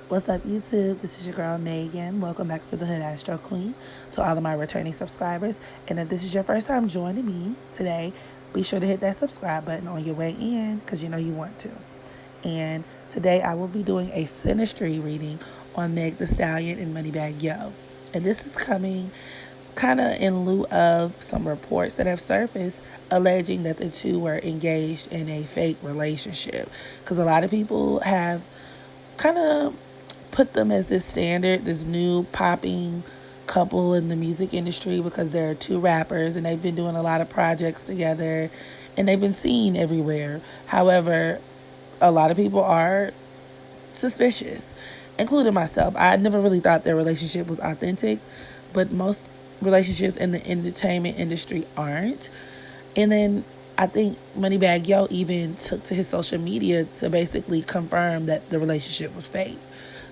What's up, YouTube? This is your girl, Megan. Welcome back to the Hood Astro Queen. To all of my returning subscribers. And if this is your first time joining me today, be sure to hit that subscribe button on your way in because you know you want to. And today I will be doing a Synastry reading on Meg the Stallion and Moneybag Yo. And this is coming kind of in lieu of some reports that have surfaced alleging that the two were engaged in a fake relationship. Because a lot of people have kind of put them as this standard, this new popping couple in the music industry because they're two rappers and they've been doing a lot of projects together and they've been seen everywhere. However, a lot of people are suspicious, including myself. I never really thought their relationship was authentic, but most relationships in the entertainment industry aren't. And then I think Moneybag Yo even took to his social media to basically confirm that the relationship was fake.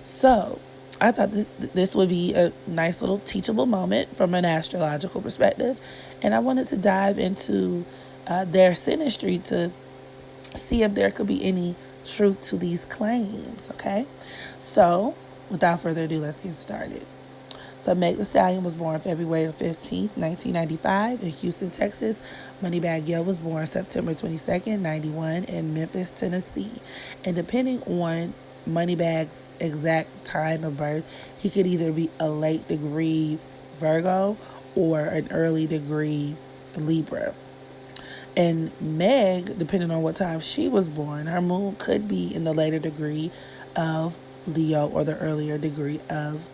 So I thought this would be a nice little teachable moment from an astrological perspective. And I wanted to dive into their synastry to see if there could be any truth to these claims, okay? So without further ado, let's get started. So Meg the Stallion was born February 15th, 1995 in Houston, Texas. Moneybag Yo was born September 22nd, 91 in Memphis, Tennessee. And depending on Moneybag's exact time of birth, he could either be a late degree Virgo or an early degree Libra. And Meg, depending on what time she was born, her moon could be in the later degree of Leo or the earlier degree of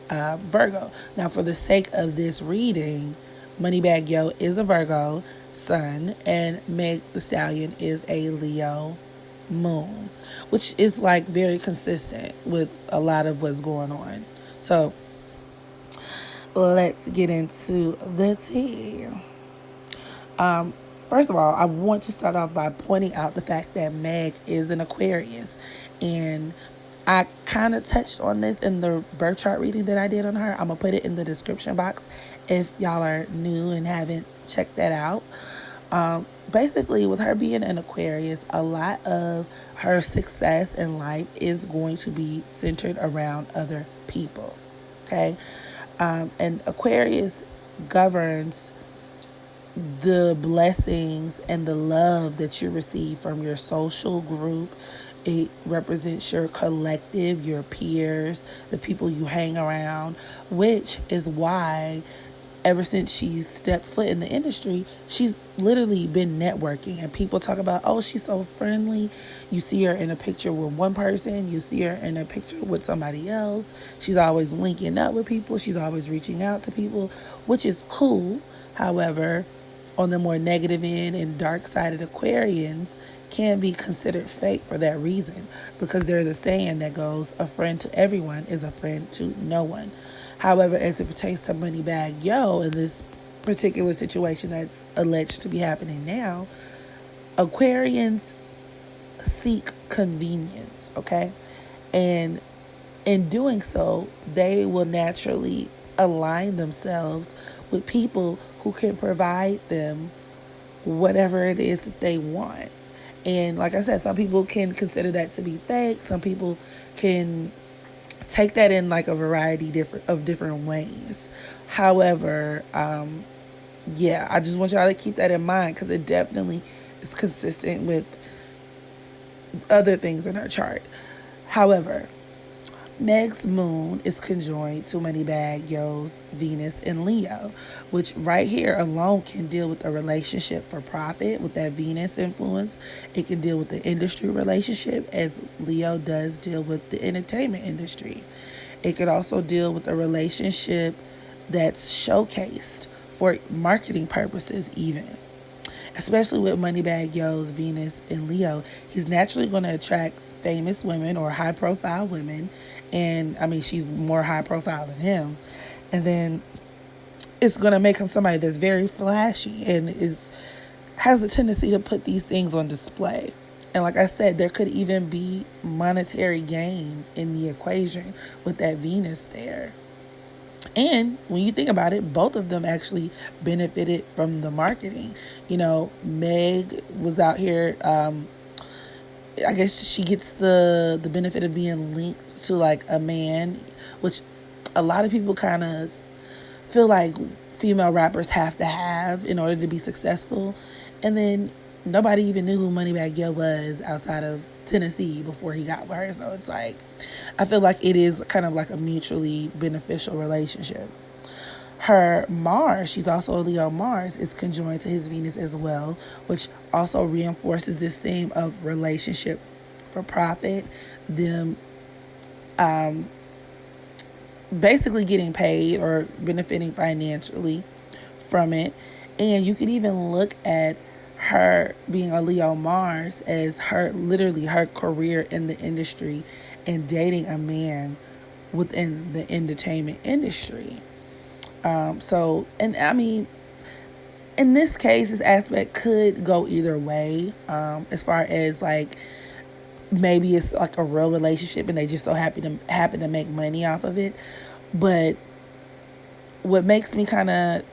Virgo. Now, for the sake of this reading, Moneybag Yo is a Virgo sun and Meg the Stallion is a Leo moon, which is like very consistent with a lot of what's going on. So let's get into the tea. First of all, I want to start off by pointing out the fact that Meg is an Aquarius, and I kind of touched on this in the birth chart reading that I did on her. I'm going to put it in the description box if y'all are new and haven't checked that out. Basically, with her being an Aquarius, a lot of her success in life is going to be centered around other people, okay? And Aquarius governs the blessings and the love that you receive from your social group. It represents your collective, your peers, the people you hang around, which is why ever since she's stepped foot in the industry, she's literally been networking. And people talk about, oh, she's so friendly. You see her in a picture with one person. You see her in a picture with somebody else. She's always linking up with people. She's always reaching out to people, which is cool. However, on the more negative end and dark-sided Aquarians can be considered fake for that reason, because there's a saying that goes, a friend to everyone is a friend to no one. However, as it pertains to Moneybag Yo in this particular situation that's alleged to be happening now, Aquarians seek convenience, okay? And in doing so, they will naturally align themselves with people who can provide them whatever it is that they want. And like I said, some people can consider that to be fake. Some people can take that in like a variety of different ways. However, yeah, I just want y'all to keep that in mind because it definitely is consistent with other things in her chart. However, Meg's moon is conjoined to Moneybag Yo's Venus in Leo, which right here alone can deal with a relationship for profit with that Venus influence. It can deal with the industry relationship, as Leo does deal with the entertainment industry. It could also deal with a relationship that's showcased for marketing purposes even. Especially with Moneybag Yo's Venus in Leo, he's naturally going to attract famous women or high profile women. And I mean, she's more high profile than him. And then it's going to make him somebody that's very flashy and has a tendency to put these things on display. And like I said, there could even be monetary gain in the equation with that Venus there. And when you think about it, both of them actually benefited from the marketing. You know, Meg was out here I guess she gets the benefit of being linked to like a man, which a lot of people kind of feel like female rappers have to have in order to be successful. And then nobody even knew who Moneybag Yo was outside of Tennessee before he got with her. So it's like, I feel like it is kind of like a mutually beneficial relationship. Her Mars, she's also a Leo Mars, is conjoined to his Venus as well, which also reinforces this theme of relationship for profit, them basically getting paid or benefiting financially from it. And you could even look at her being a Leo Mars as her literally her career in the industry and dating a man within the entertainment industry. And I mean, in this case, this aspect could go either way, as far as like maybe it's like a real relationship and they just so happen to make money off of it. But what makes me kind of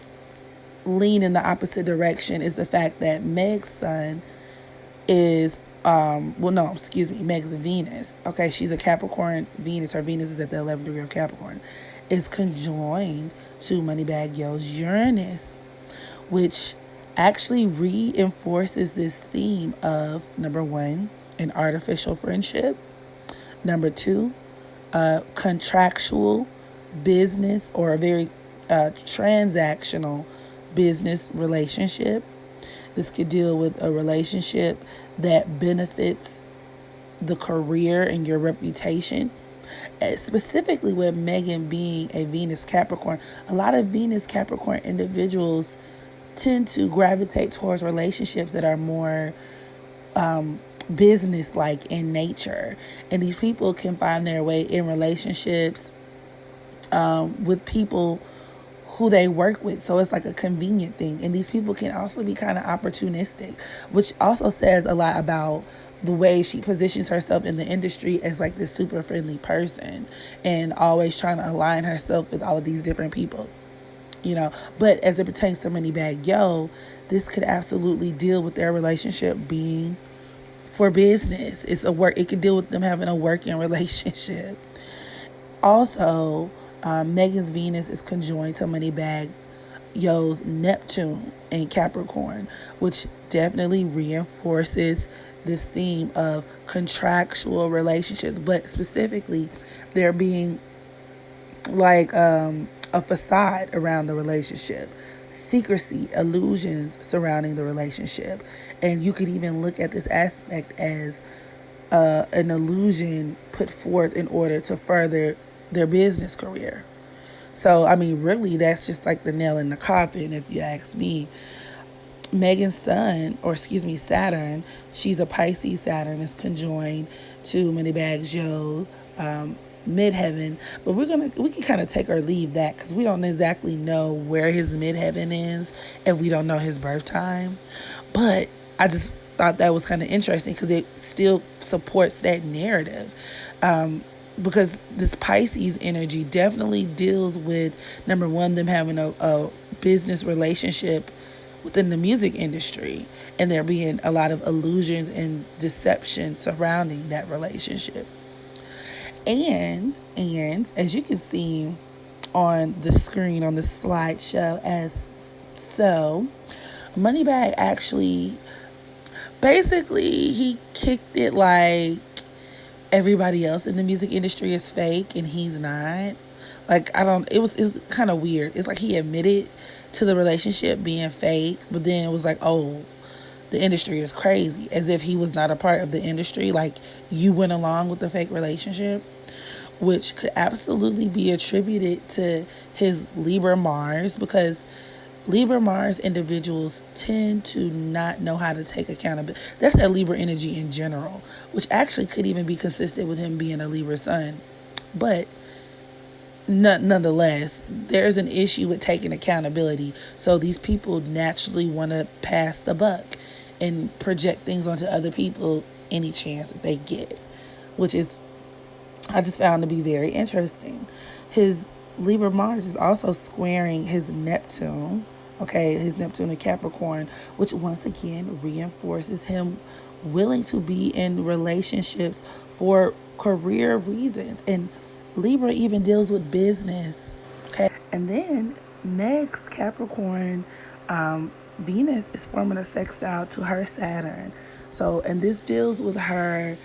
lean in the opposite direction is the fact that Meg's sun is Meg's Venus. Okay, she's a Capricorn Venus. Her Venus is at the 11th degree of Capricorn. Is conjoined to Moneybag Yo's Uranus, which actually reinforces this theme of number one, an artificial friendship. Number two, a contractual business or a very transactional business relationship. This could deal with a relationship that benefits the career and your reputation. Specifically with Megan being a Venus Capricorn, a lot of Venus Capricorn individuals tend to gravitate towards relationships that are more business-like in nature. And these people can find their way in relationships with people who they work with. So it's like a convenient thing. And these people can also be kind of opportunistic, which also says a lot about the way she positions herself in the industry as like this super friendly person and always trying to align herself with all of these different people, you know. But as it pertains to Moneybag Yo, this could absolutely deal with their relationship being for business. It could deal with them having a working relationship. Also, Megan's Venus is conjoined to Moneybag Yo's Neptune in Capricorn, which definitely reinforces this theme of contractual relationships, but specifically there being like a facade around the relationship, secrecy, illusions surrounding the relationship. And you could even look at this aspect as an illusion put forth in order to further their business career. So, I mean, really, that's just like the nail in the coffin, if you ask me. Megan's Saturn, she's a Pisces Saturn, is conjoined to Moneybag Yo midheaven. But we can kind of take or leave that because we don't exactly know where his midheaven is and we don't know his birth time. But I just thought that was kind of interesting because it still supports that narrative. Because this Pisces energy definitely deals with, number one, them having a business relationship within the music industry and there being a lot of illusions and deception surrounding that relationship. And as you can see on the screen on the slideshow, Moneybag actually basically he kicked it like everybody else in the music industry is fake and he's not. Like, it's kind of weird. It's like he admitted to the relationship being fake, but then it was like, oh, the industry is crazy, as if he was not a part of the industry. Like, you went along with the fake relationship, which could absolutely be attributed to his Libra Mars, because Libra Mars individuals tend to not know how to take accountability. That's that Libra energy in general, which actually could even be consistent with him being a Libra sun. But nonetheless, there's an issue with taking accountability. So these people naturally want to pass the buck and project things onto other people any chance that they get, which is, I just found to be very interesting. His Libra Mars is also squaring his Neptune, his Neptune in Capricorn, which once again reinforces him willing to be in relationships for career reasons. And Libra even deals with business. Okay. And then next, Capricorn, Venus is forming a sextile to her Saturn. So, and this deals with her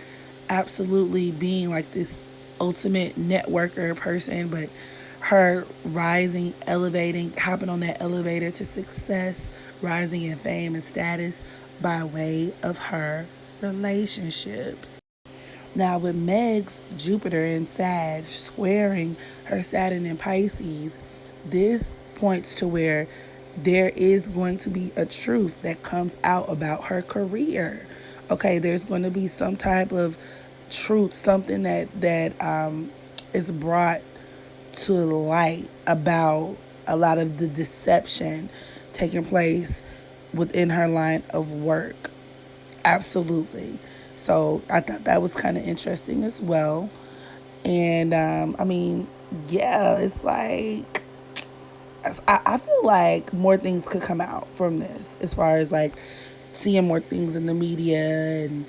absolutely being like this ultimate networker person, but her rising, elevating, hopping on that elevator to success, rising in fame and status by way of her relationships. Now, with Meg's Jupiter in Sag squaring her Saturn in Pisces, this points to where there is going to be a truth that comes out about her career. Okay, there's going to be some type of truth, something that is brought to light about a lot of the deception taking place within her line of work. Absolutely. So I thought that was kind of interesting as well. And I mean, yeah, it's like I feel like more things could come out from this as far as like seeing more things in the media. And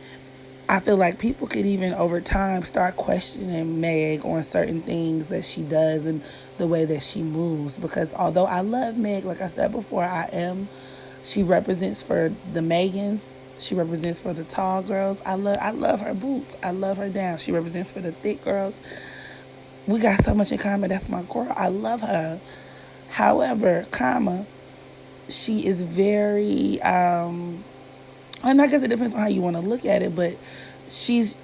I feel like people could even over time start questioning Meg on certain things that she does and the way that she moves. Because although I love Meg, like I said before, she represents for the Megans. She represents for the tall girls. I love her boots. I love her down. She represents for the thick girls. We got so much in common. That's my girl. I love her. However, she is very and I guess it depends on how you want to look at it, but she's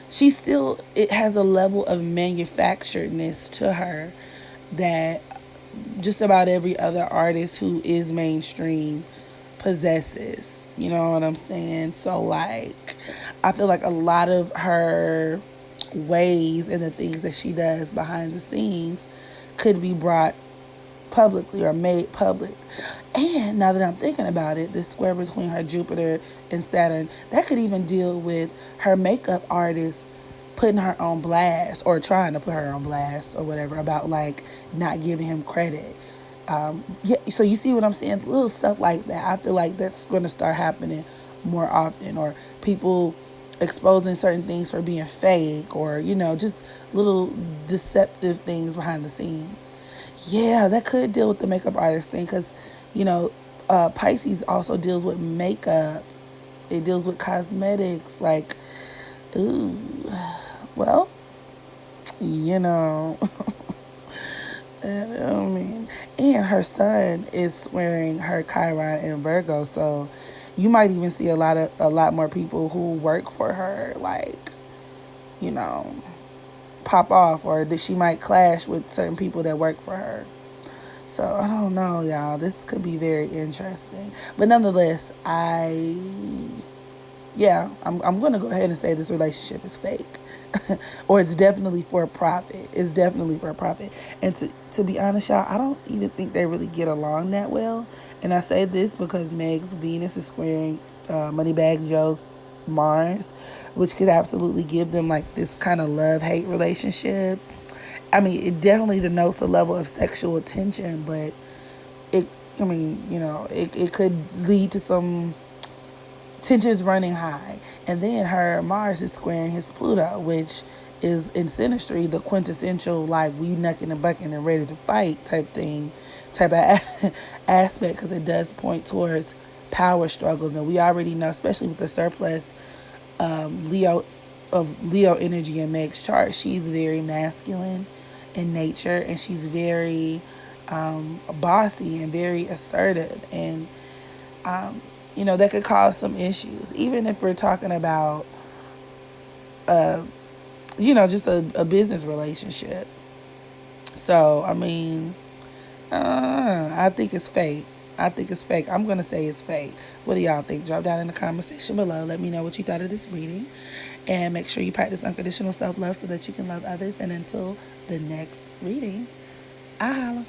she still, it has a level of manufacturedness to her that just about every other artist who is mainstream possesses. You know what I'm saying? So like I feel like a lot of her ways and the things that she does behind the scenes could be brought publicly or made public. And now that I'm thinking about it, this square between her Jupiter and Saturn, that could even deal with her makeup artist putting her on blast or trying to put her on blast or whatever about like not giving him credit. Yeah, so you see what I'm saying? Little stuff like that. I feel like that's going to start happening more often, or people exposing certain things for being fake, or just little deceptive things behind the scenes. Yeah, that could deal with the makeup artist thing because, you know, Pisces also deals with makeup. It deals with cosmetics. Like, ooh, well, you know, I mean, and her sun is wearing her Chiron in Virgo, so you might even see a lot more people who work for her, like, you know, pop off, or that she might clash with certain people that work for her. So I don't know, y'all. This could be very interesting. But nonetheless, I'm gonna go ahead and say this relationship is fake. Or it's definitely for profit. It's definitely for profit. And to be honest, y'all, I don't even think they really get along that well. And I say this because Meg's Venus is squaring Moneybag Joe's Mars, which could absolutely give them like this kind of love-hate relationship. I mean, it definitely denotes a level of sexual tension, but it could lead to some tensions running high. And then her Mars is squaring his Pluto, which is in Synastry the quintessential like we knucking and bucking and ready to fight type of aspect, because it does point towards power struggles. And we already know, especially with the surplus Leo Leo energy in Meg's chart, she's very masculine in nature, and she's very bossy and very assertive, and that could cause some issues, even if we're talking about just a business relationship. So I mean, I think it's fake. I think it's fake. I'm going to say it's fake. What do y'all think? Drop down in the comment section below. Let me know what you thought of this reading. And make sure you practice unconditional self-love so that you can love others. And until the next reading, I holla.